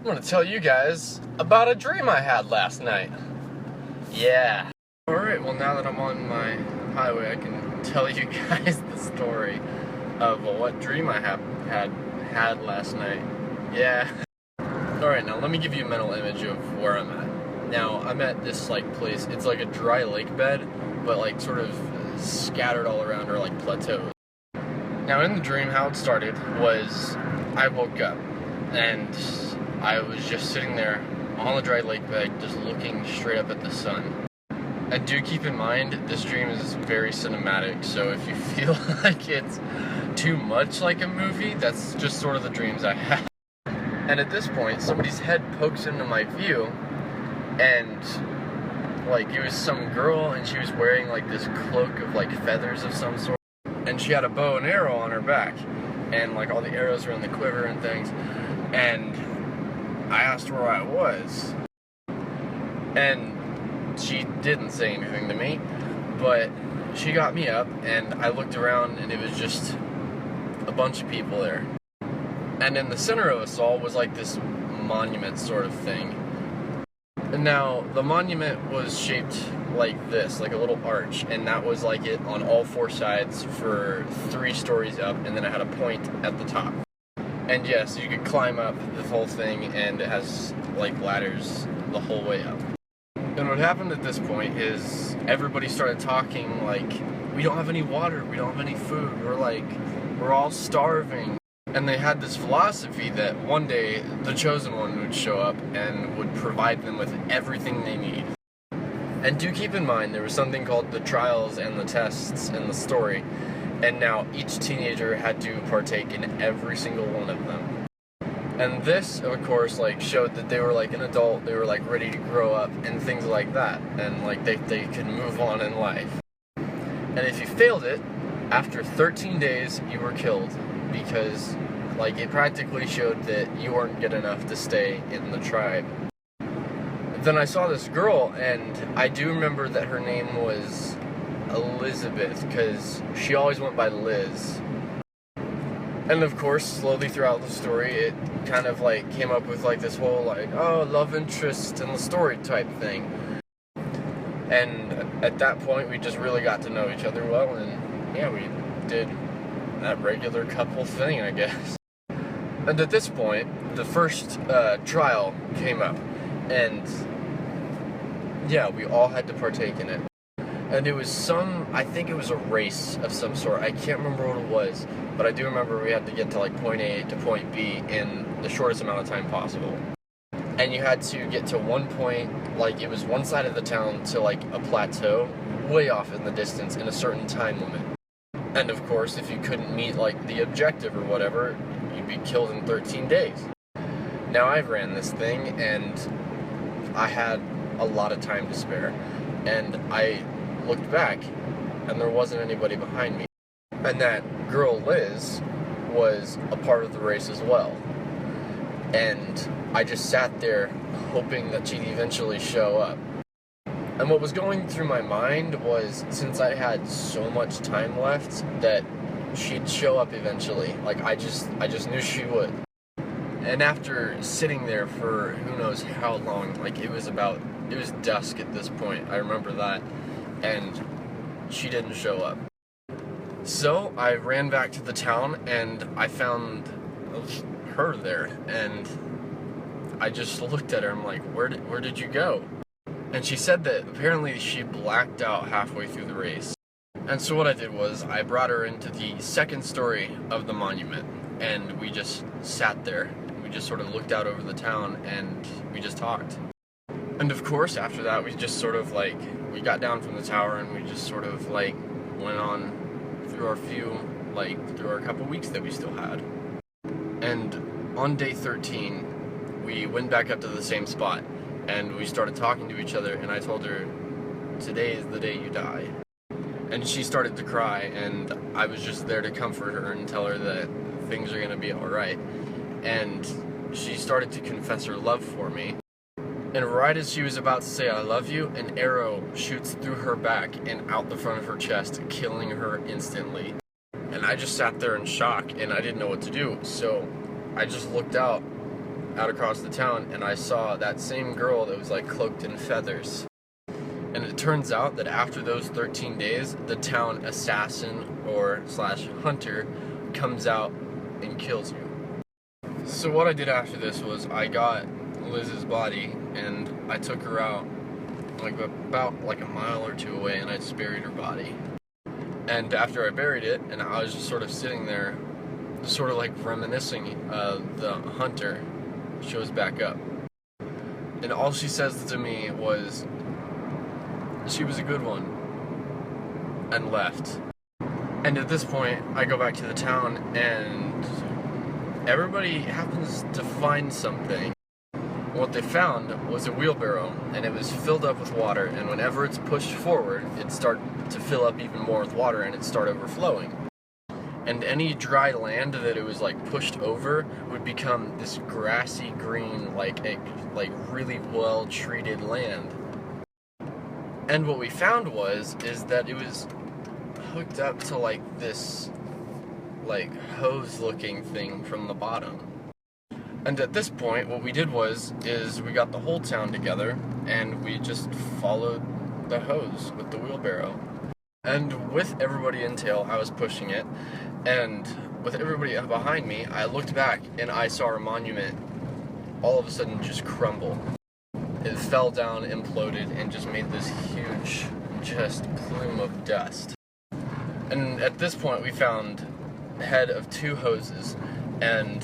I'm gonna tell you guys about a dream I had last night. Yeah. Alright, well now that I'm on my highway, I can tell you guys the story of what dream I had last night. Yeah. Alright, now let me give you a mental image of where I'm at. Now, I'm at this place, it's like a dry lake bed, but sort of scattered all around are plateaus. Now in the dream, how it started was I woke up and I was just sitting there on the dry lake bed, just looking straight up at the sun. And do keep in mind, this dream is very cinematic, so if you feel like it's too much like a movie, that's just sort of the dreams I have. And at this point, somebody's head pokes into my view, and it was some girl, and she was wearing this cloak of feathers of some sort, and she had a bow and arrow on her back, and all the arrows were in the quiver and things. And I asked where I was, and she didn't say anything to me, but she got me up, and I looked around, and it was just a bunch of people there. And in the center of us all was this monument sort of thing. And now, the monument was shaped like this, like a little arch, and that was it on all four sides for 3 stories up, and then it had a point at the top. And yes, you could climb up the whole thing, and it has ladders the whole way up. And what happened at this point is everybody started talking we don't have any water, we don't have any food, we're all starving. And they had this philosophy that one day the chosen one would show up and would provide them with everything they need. And do keep in mind, there was something called the trials and the tests in the story, and now each teenager had to partake in every single one of them. And this, of course, showed that they were an adult, they were ready to grow up and things like that, and they could move on in life. And if you failed it, after 13 days you were killed, because it practically showed that you weren't good enough to stay in the tribe. Then I saw this girl, and I do remember that her name was Elizabeth, because she always went by Liz. And of course, slowly throughout the story, it kind of came up with this whole love interest in the story type thing. And at that point, we just really got to know each other well, and yeah, we did that regular couple thing, I guess. And at this point, the first trial came up, and yeah, we all had to partake in it. And it was I think it was a race of some sort. I can't remember what it was, but I do remember we had to get to point A to point B in the shortest amount of time possible. And you had to get to one point, it was one side of the town to a plateau, way off in the distance in a certain time limit. And of course, if you couldn't meet the objective or whatever, you'd be killed in 13 days. Now I ran this thing, and I had a lot of time to spare. And I looked back, and there wasn't anybody behind me. And that girl, Liz, was a part of the race as well. And I just sat there hoping that she'd eventually show up. And what was going through my mind was, since I had so much time left, that she'd show up eventually. I just knew she would. And after sitting there for who knows how long, it was dusk at this point, I remember that, and she didn't show up. So I ran back to the town, and I found her there, and I just looked at her, I'm where did you go? And she said that apparently she blacked out halfway through the race. And so what I did was, I brought her into the second story of the monument, and we just sat there. We just sort of looked out over the town, and we just talked. And of course, after that, we just sort of we got down from the tower, and we just sort of went on through through our couple weeks that we still had. And on day 13, we went back up to the same spot, and we started talking to each other, and I told her, today is the day you die. And she started to cry, and I was just there to comfort her and tell her that things are gonna be alright. And she started to confess her love for me. And right as she was about to say, I love you, an arrow shoots through her back and out the front of her chest, killing her instantly. And I just sat there in shock, and I didn't know what to do, so I just looked out out across the town, and I saw that same girl that was like cloaked in feathers. And it turns out that after those 13 days, the town assassin or slash hunter comes out and kills you. So what I did after this was I got Liz's body and I took her out like about like a mile or two away, and I just buried her body. And after I buried it, and I was just sort of sitting there, sort of like reminiscing, the hunter shows back up. And all she says to me was, "She was a good one," and left. And at this point, I go back to the town, and everybody happens to find something. What they found was a wheelbarrow, and it was filled up with water, and whenever it's pushed forward, it started to fill up even more with water, and it started overflowing. And any dry land that it was like pushed over would become this grassy green, like really well treated land. And what we found is that it was hooked up to like this like hose looking thing from the bottom. And at this point, what we did is we got the whole town together and we just followed the hose with the wheelbarrow. And with everybody in tail, I was pushing it, and with everybody behind me, I looked back and I saw our monument all of a sudden just crumble. It fell down, imploded, and just made this huge, just plume of dust. And at this point, we found the head of two hoses, and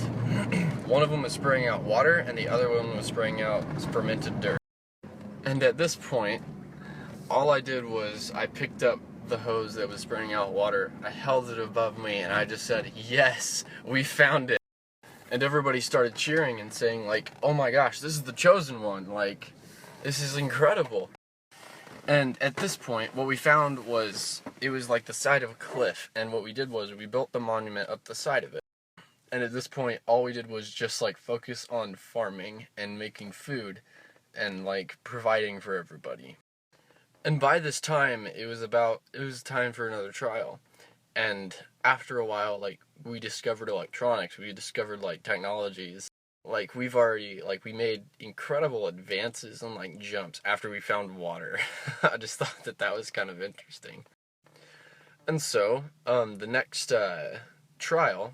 one of them was spraying out water, and the other one was spraying out fermented dirt. And at this point, all I did was I picked up the hose that was spraying out water, I held it above me, and I just said, "Yes, we found it." And everybody started cheering and saying like, "Oh my gosh, this is the chosen one, like, this is incredible." And at this point, what we found was, it was like the side of a cliff, and what we did was we built the monument up the side of it. And at this point, all we did was just like focus on farming and making food and like providing for everybody. And by this time, it was time for another trial. And after a while, like, we discovered electronics, we discovered like technologies. Like, we made incredible advances and like jumps after we found water. I just thought that was kind of interesting. And so, the next trial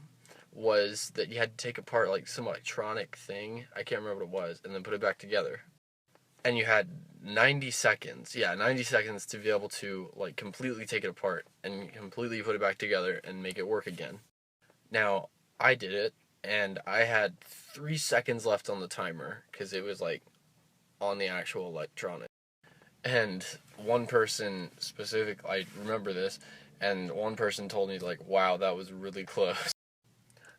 was that you had to take apart like some electronic thing, I can't remember what it was, and then put it back together. And you had 90 seconds to be able to like completely take it apart and completely put it back together and make it work again. Now, I did it, and I had 3 seconds left on the timer, because it was like on the actual electronic. And one person specific, I remember this, and one person told me like, "Wow, that was really close."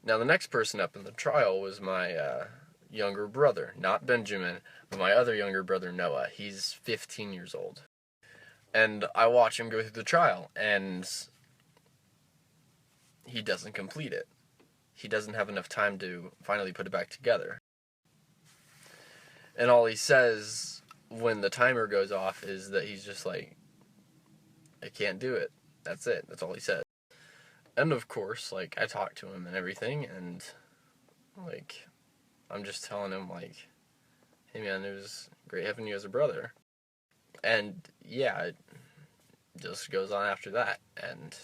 Now, the next person up in the trial was my younger brother, not Benjamin, but my other younger brother, Noah. He's 15 years old. And I watch him go through the trial, and he doesn't complete it. He doesn't have enough time to finally put it back together. And all he says when the timer goes off is that he's just like, "I can't do it." That's it. That's all he said. And of course, like, I talked to him and everything, and like, I'm just telling him like, "Hey man, it was great having you as a brother." And yeah, it just goes on after that, and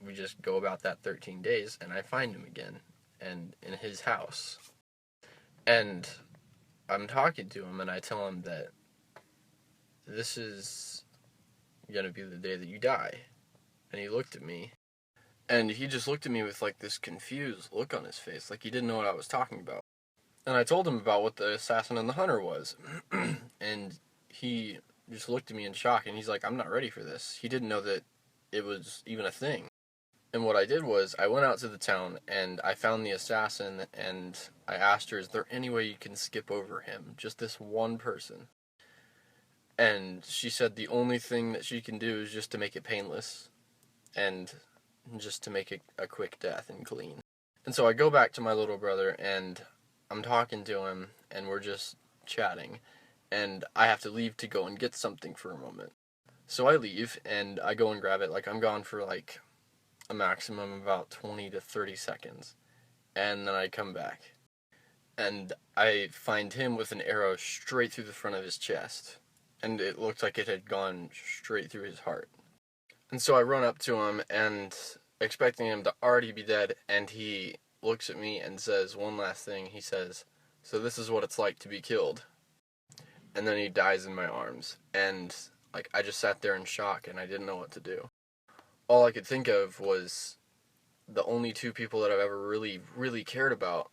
we just go about that 13 days, and I find him again, and in his house. And I'm talking to him, and I tell him that this is gonna be the day that you die. And he looked at me, and he just looked at me with like this confused look on his face, like he didn't know what I was talking about. And I told him about what the assassin and the hunter was, and he just looked at me in shock, and he's like, "I'm not ready for this." He didn't know that it was even a thing. And what I did was, I went out to the town, and I found the assassin, and I asked her, "Is there any way you can skip over him? Just this one person?" And she said the only thing that she can do is just to make it painless, and just to make it a quick death and clean. And so I go back to my little brother, and I'm talking to him, and we're just chatting, and I have to leave to go and get something for a moment. So I leave, and I go and grab it. Like, I'm gone for like a maximum of about 20 to 30 seconds, and then I come back. and I find him with an arrow straight through the front of his chest, and it looked like it had gone straight through his heart. And so I run up to him, and expecting him to already be dead, and he looks at me and says one last thing. He says, "So this is what it's like to be killed." And then he dies in my arms, and like I just sat there in shock, and I didn't know what to do. All I could think of was the only two people that I've ever really cared about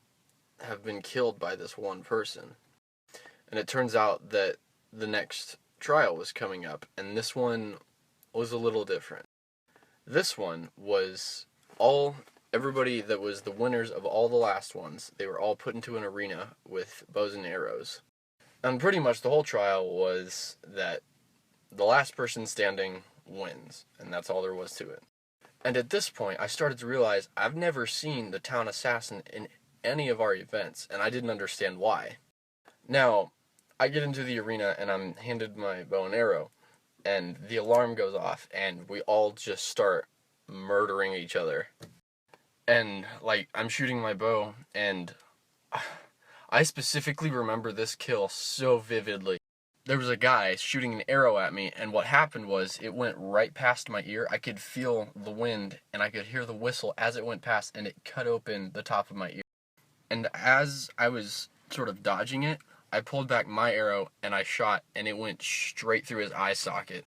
have been killed by this one person. And it turns out that the next trial was coming up, and this one was a little different. This one was everybody that was the winners of all the last ones, they were all put into an arena with bows and arrows. And pretty much the whole trial was that the last person standing wins, and that's all there was to it. And at this point, I started to realize I've never seen the town assassin in any of our events, and I didn't understand why. Now, I get into the arena, and I'm handed my bow and arrow, and the alarm goes off, and we all just start murdering each other. And, like, I'm shooting my bow, and I specifically remember this kill so vividly. There was a guy shooting an arrow at me, and what happened was it went right past my ear. I could feel the wind, and I could hear the whistle as it went past, and it cut open the top of my ear. And as I was sort of dodging it, I pulled back my arrow, and I shot, and it went straight through his eye socket.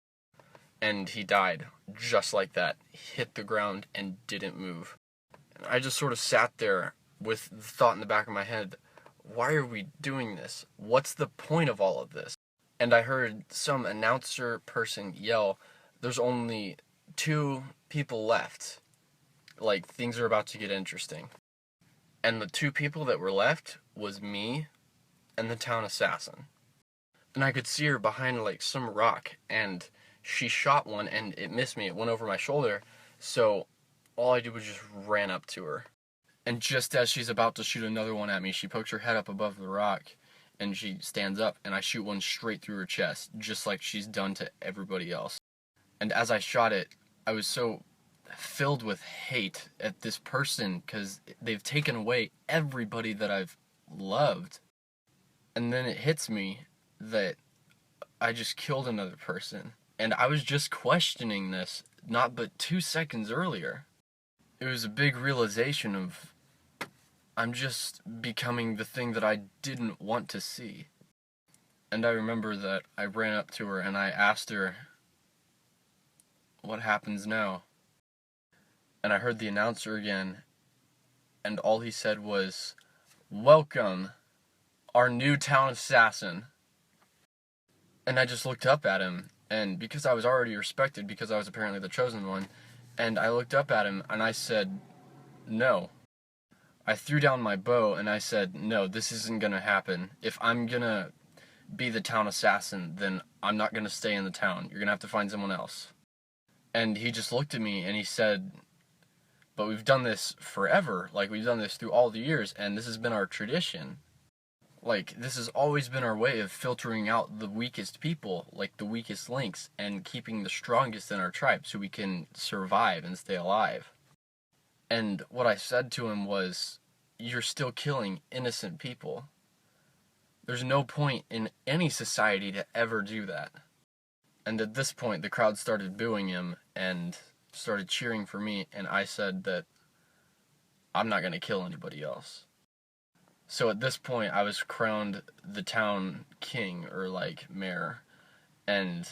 And he died, just like that. He hit the ground and didn't move. And I just sort of sat there with the thought in the back of my head, why are we doing this? What's the point of all of this? And I heard some announcer person yell, there's only 2 people left. Like, things are about to get interesting. And the 2 people that were left was me and the town assassin. And I could see her behind, like, some rock, and she shot one, and it missed me. It went over my shoulder, so all I did was just ran up to her. And just as she's about to shoot another one at me, she pokes her head up above the rock, and she stands up, and I shoot one straight through her chest, just like she's done to everybody else. And as I shot it, I was so filled with hate at this person, because they've taken away everybody that I've loved. And then it hits me that I just killed another person. And I was just questioning this not but 2 seconds earlier. It was a big realization of I'm just becoming the thing that I didn't want to see. And I remember that I ran up to her and I asked her, what happens now? And I heard the announcer again, and all he said was, welcome, our new town assassin. And I just looked up at him, and because I was already respected, because I was apparently the chosen one, and I looked up at him and I said, no. I threw down my bow and I said, no, this isn't gonna happen. If I'm gonna be the town assassin, then I'm not gonna stay in the town. You're gonna have to find someone else. And he just looked at me and he said, but we've done this forever. Like, we've done this through all the years, and this has been our tradition. Like, this has always been our way of filtering out the weakest people, like the weakest links, and keeping the strongest in our tribe so we can survive and stay alive. And what I said to him was, you're still killing innocent people. There's no point in any society to ever do that. And at this point, the crowd started booing him and started cheering for me, and I said that I'm not going to kill anybody else. So at this point, I was crowned the town king, or like mayor, and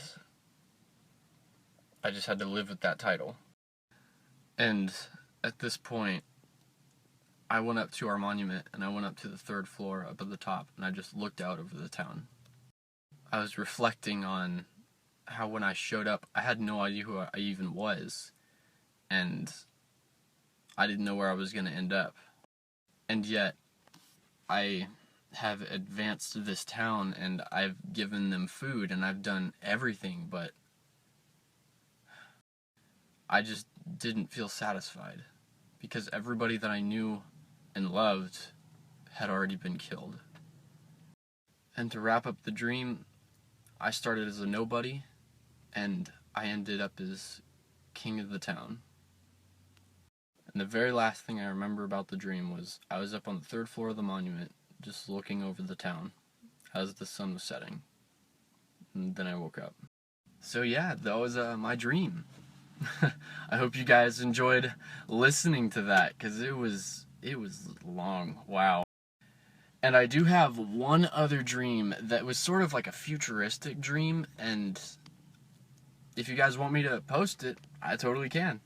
I just had to live with that title. And at this point, I went up to our monument, and I went up to the 3rd floor up at the top, and I just looked out over the town. I was reflecting on how when I showed up, I had no idea who I even was, and I didn't know where I was going to end up. And yet, I have advanced this town, and I've given them food, and I've done everything, but I just didn't feel satisfied, because everybody that I knew and loved had already been killed. And to wrap up the dream, I started as a nobody, and I ended up as king of the town. And the very last thing I remember about the dream was I was up on the 3rd floor of the monument just looking over the town as the sun was setting. And then I woke up. So yeah, that was my dream. I hope you guys enjoyed listening to that, because it was long. Wow. And I do have one other dream that was sort of like a futuristic dream, and if you guys want me to post it, I totally can.